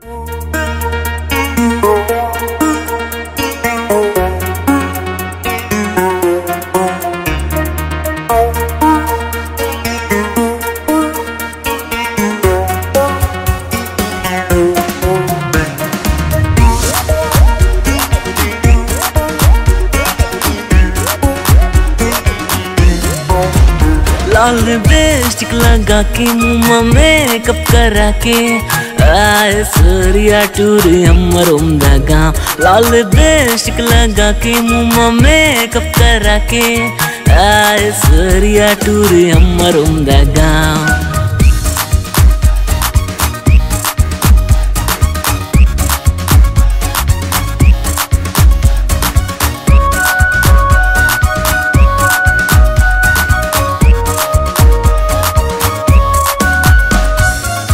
लाल lipstick लगा के मुँह में मेकअप करा के आए सरिया टूरी हमर उम्दा गाँव। लाल लिपस्टिक लगा के मुँह में मेकअप करा के आए सरिया टूरी हमर उम्दा गाँव।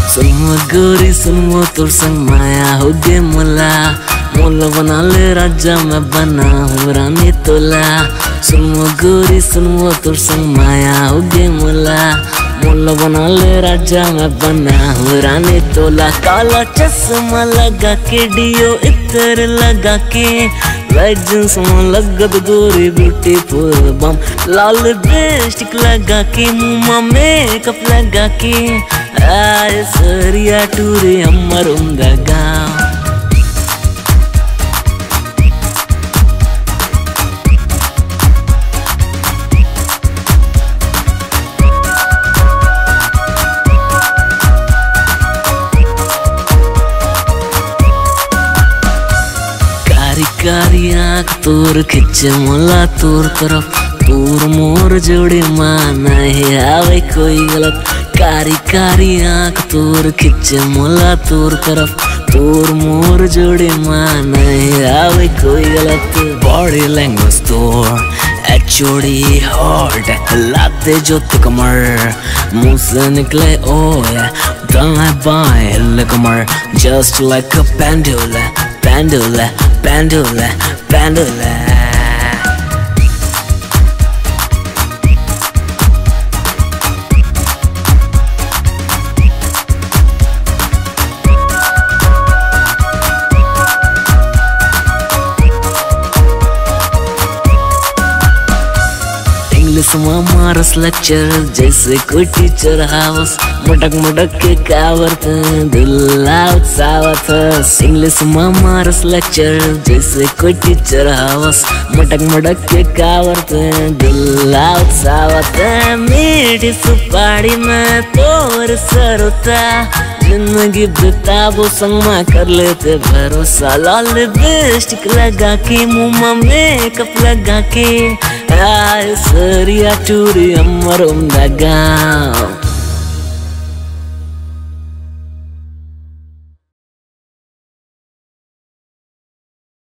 सुनमो गोरी सुनमो तोर संग माया हो गे मोला, मोला बना ले राजा मैं बना हूँ रानी तोला। सुनमो गोरी सुनमो तोर संग माया हो गे मोला, मोला बना ले राजा मैं बना हूँ रानी तोला। काला चश्मा लगा के डियो इतर लगा के लेजेंस में लगत गोरी ब्यूटीफुल बम। लाल लिपस्टिक लगा के मुँह में मेकअप लगा के आए सरिया टूरी हमर उम्दा गाँव। कारी आँख तोर खिंचे मोला तोर तरफ, तोर मोर जोड़ी माना है आवे कोई गलत। कारी आँख तोर खिंचे मोला तोर तरफ, तोर मोर जोड़ी माना है आवे कोई गलत। बॉडी लैंग्वेज तोर एचओडी हॉट, लाते जो कमर मुँह से निकले ओए दाएं बाएं हिले कमर। Just like a pendulum pendulum pendulum pendulum. English में मारस लेक्चर जैसे कोई टीचर हाउस, मटक मटक के कावरत दुल्ला उत्सावत। इंग्लिश में मारस लेक्चर जैसे कोई टीचर हाउस, मटक मटक के कावरत दुल्ला उत्सावत। मीठी सुपारी में तोर सरोता, जिंदगी बिताबो संग में कर लेते भरोसा। लाल लिपस्टिक लगा के मुँह में मेकअप लगा के आए सरिया टूरी हमर उम्दा गाँव।